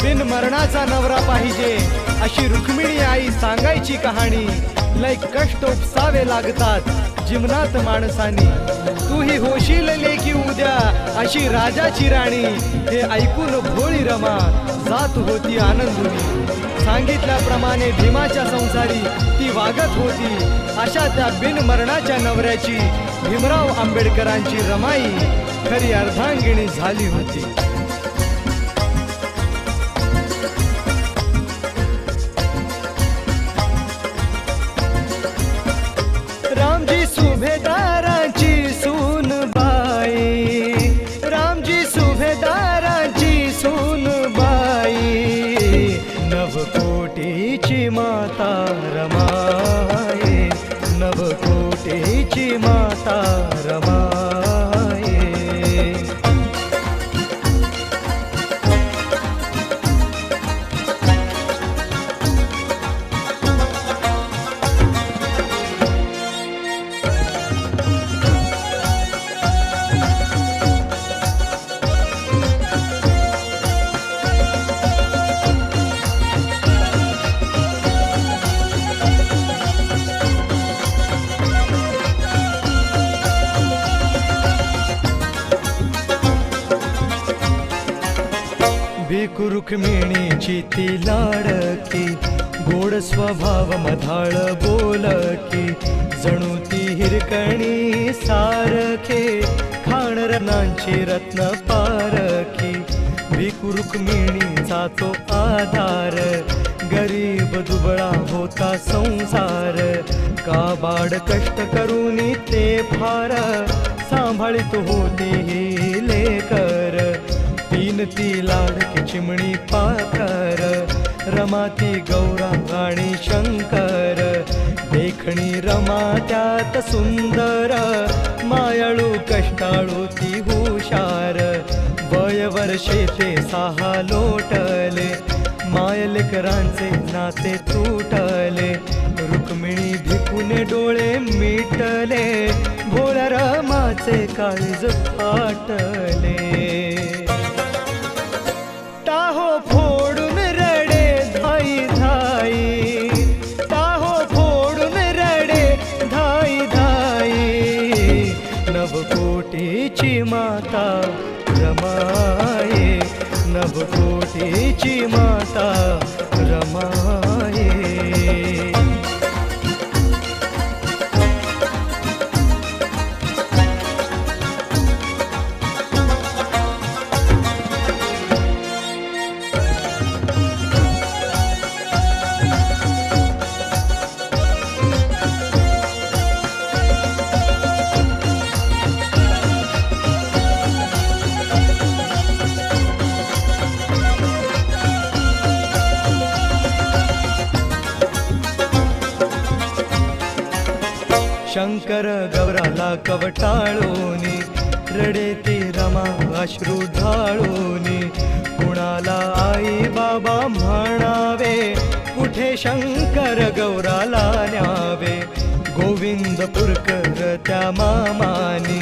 बिन मरणाचा नवरा पाहिजे अशी रुक्मिणी आई सांगायची कहाणी. लय कष्ट उपसावे लागतात जीवनात माणसानी. तू ही होशील लेकी उद्या अशी राजाची राणी. हे ऐकून भोळी रमा जात होती आनंदुनी. सांगितल्याप्रमाणे भीमाच्या संसारी ती वागत होती. अशा त्या बिन मरणाच्या नवऱ्याची भीमराव आंबेडकरांची रमाई खरी अर्धांगिणी झाली होती. रामजी सुभेदाराची सून बाई, रामजी सुभेदाराची सून बाई. नवकोटीची माता रमाई, नवकोटीची माता रमाई. भिकू रुक्मिणीची ती लाडकी, गोड स्वभाव मधाळ बोलकी. जणू ती हिरकणी सारखे, खाण रत्नांची रत्न पारखी. भिकू रुक्मिणीचा तो आधार, गरीब दुबळा होता संसार. काबाड कष्ट करून ते फार, सांभाळीत होती ही लेकर. तीन ती लाडकी चिमणी पाखर, रमाती गौरा आणि शंकर. देखणी रमा त्यात सुंदर, मायाळू कष्टाळू ती हुशार. वय वर्षे ते 6 लोटले, मायलेकरांचे नाते तुटले. रुक्मिणी भिकूने डोळे मिटले, भोळ्या रमाचे काळीज फाटले. टाहो फोडून रडे धाई धाई, टाहो फोडून रडे धाई धाई. नवकोटीची माता रमाई, नवकोटीची माता रमाई. शंकर गौराला कवटाळोनी, रडे ती रमा अश्रू ढाळोनी. कुणाला आई बाबा म्हणावे, कुठे शंकर गौराला न्यावे. गोविंदपूरकर त्या मामानी,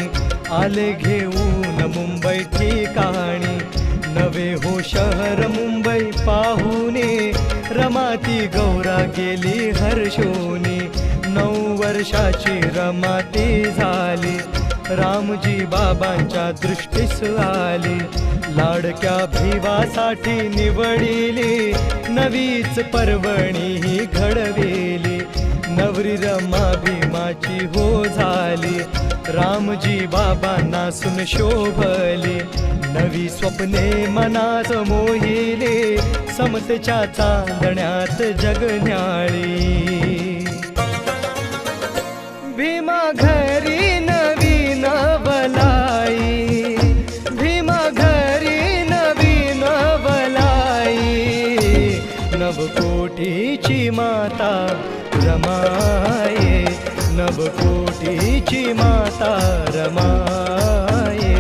आले घेऊन मुंबई ठिकाणी. नवे हो शहर मुंबई पाहुने, रमाती गौरा गेली हर्षोनी. 9 वर्षाची रमाती झाली, रामजी बाबांच्या दृष्टीस आली. लाडक्या भिवासाठी निवडिली, नवीच पर्वणी ही घडविली. नवरी रमा भीमाची हो झाली, रामजी बाबांना सुन शोभली. नवी स्वप्ने मनात मोहिली, समतेच्या चांदण्यात जगन्याळी. भीमा घरी नवीन बलाई, भीमा घरी नवीन बलाई. नवकोटीची माता रमाई, नवकोटीची माता रमाई.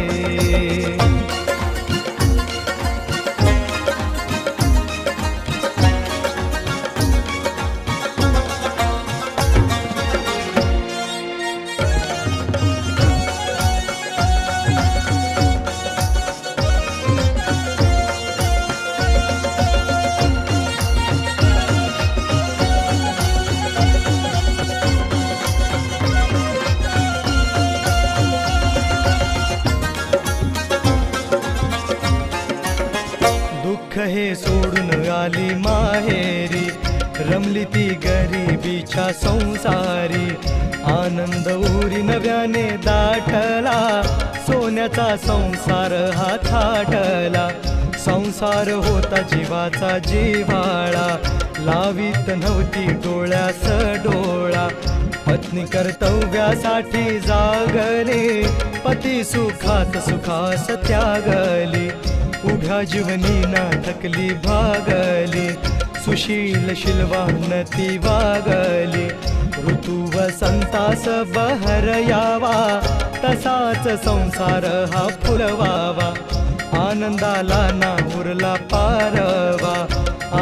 दुःख हे सोडून आली माहेरी, रमली ती गरिबीच्या संसारी. आनंद उरी नव्याने दाटला, सोन्याचा संसार हा थाटला. संसार होता जीवाचा जिव्हाळा, लावीत नव्हती डोळ्यास डोळा. पत्नी कर्तव्यासाठी जागली, पती सुखात सुखास त्यागली. उभ्या जीवनीना थकली भागली, सुशील शिलवान ती वागली. ऋतू वसंतास बहर यावा, तसाच संसार हा फुलवावा. आनंदाला ना उरला पारवा,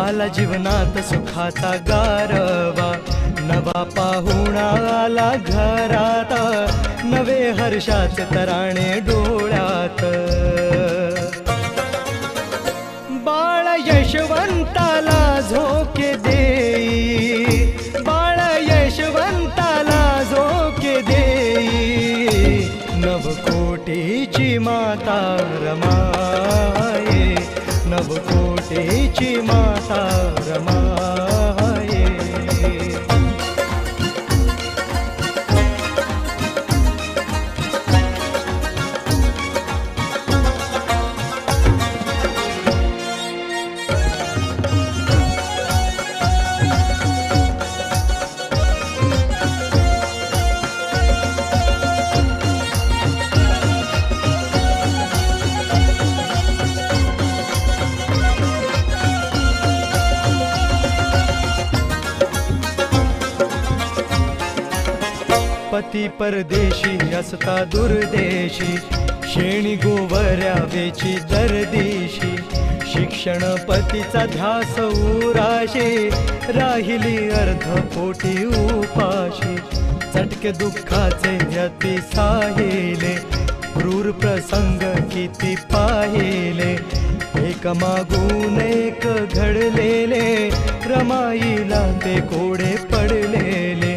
आला जीवनात सुखाचा गारवा. नवा पाहुणा आला घरात, नवे हर्षाचे तराणे डोळ्यात. बाळ यशवंताला झोके देई, बाळ यशवंताला झोके देई. नवकोटीची माता रमाये, नवकोटीची माता रमाये. पती परदेशी असता दुर्देशी, शेणी गोवऱ्या वेची दरदिशी. शिक्षण पतीचा ध्यास उराशी, राहिली अर्धपोटी उपाशी. चटके दुःखाचे अति साहिले, क्रूर प्रसंग किती पाहिले. एक मागून एक घडलेले, रमाईला ते कोडे पडलेले.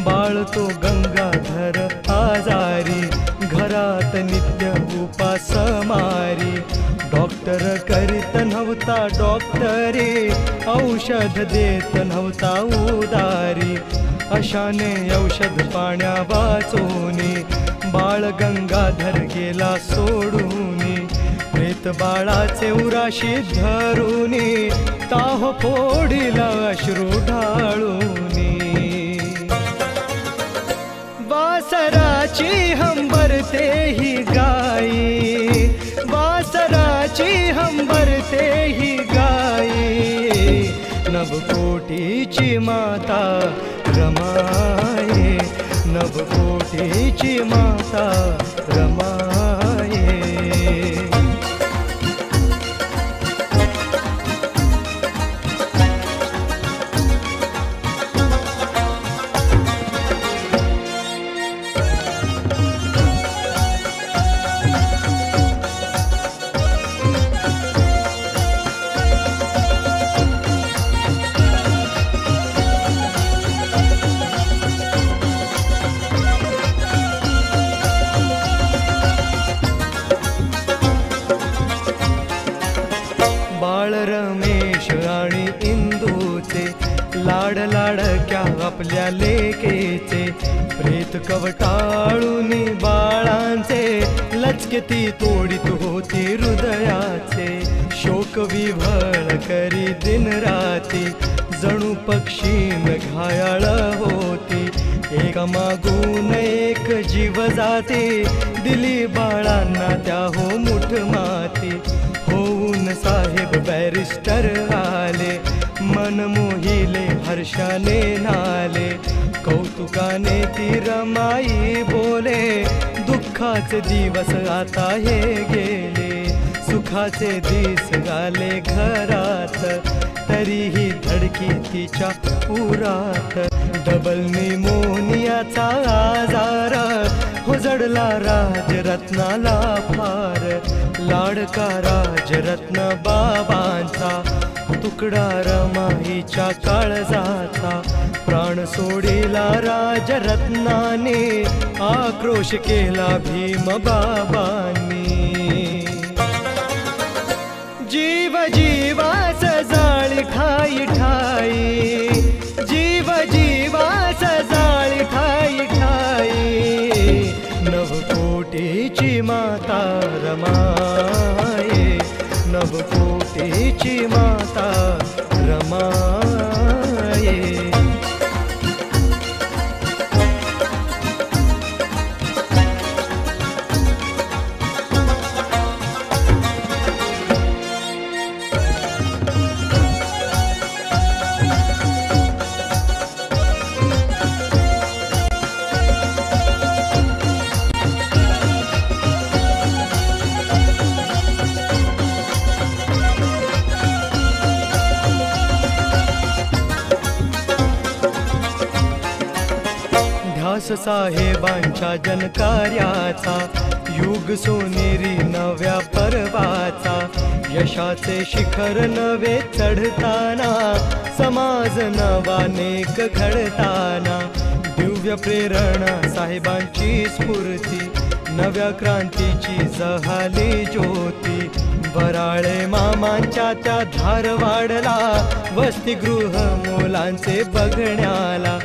बाळ तो गंगाधर आजारी, घरात नित्य उपास मारी. डॉक्टर करीत नव्हता डॉक्टरी, औषध देत नव्हता उदारी. अशाने औषध पाण्या वाचूनी, बाळ गंगाधर गेला सोडूनी. प्रेत बाळाचे उराशी धरूनी, ताह फोडिला अश्रू ढाळूनी. वासराची हंबरते ही गाई, वासराची हंबरते ही गाई. नवकोटीची माता रमाये, नवकोटीची माता रमाये. बाळ रमेश आणि इंदूचे, लाड लाडक्या आपल्या लेकेचे. प्रेत कवटाळूनी बाळांचे, लचके ती तोडीत होती हृदयाचे. शोक विव्हळ करी दिन राती, जणू पक्षीन घायाळ होती. एका मागून एक जीव जाते, दिली बाळांना त्या हो मुठ माती. होऊन साहेब बॅरिस्टर आले, मन मोहिले हर्षाने नाले. कौतुकाने ती रमाई बोले, दुःखाचे दिवस आता हे गेले. सुखाचे दिस आले घरात, तरीही धडकी तिच्या उरात. डबल निमोनियाचा आजार, हुजडला राजरत्नाला फार. लाडका राजरत्न बाबांचा, तुकडा रमाईच्या काळजाचा. प्राण सोडिला राजरत्नाने, आक्रोश केला भीम बाबांनी. जीव जीवास जाळी ठाई ठाई, जीव जीवास जाळी ठाई ठाई, नवकोटीची माता रमाये, नवकोटीची माता रमाये. ध्यास साहेबांच्या जनकार्याचा, युग सोनेरी नव्या पर्वाचा, यशाचे शिखर नवे चढताना, समाज नवानेक घडताना, दिव्य प्रेरणा साहेबांची स्फूर्ती, नव्या क्रांतीची जहाली ज्योती, बराळे मामांच्या त्या धारवाडला, वसतिगृह मुलांचे बघण्याला,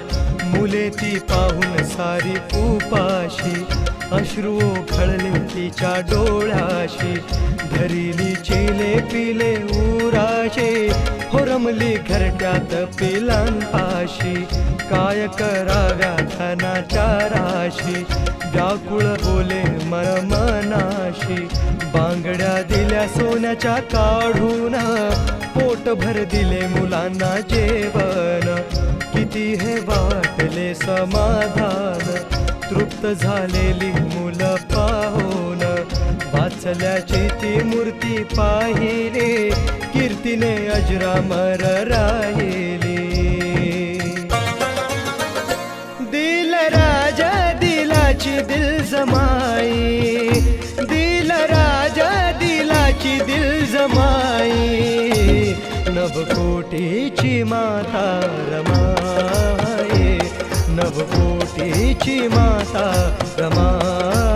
मुले ती पाहून सारी उपाशी, अश्रू खळले तिच्या डोळ्याशी, धरिली चिले पिले उराशे, होरमली घरट्यात पिलांपाशी, काय कराव्या धनाच्या राशी, व्याकुळ बोले मनाशी, बांगड्या दिल्या सोन्याच्या काढून, पोटभर दिले मुलांना जेवण, किती हे वाटले समाधान, तृप्त झालेली मुलं पाहून, वाचल्याची ती मूर्ती पाहिली, कीर्तीने अजरामर राहिली. दिल राजा दिलाची दिल जमाई, दिल राजा दिलाची दिल जमाई, नवकोटीची माता रमाये, नवकोटीची माता रमाये.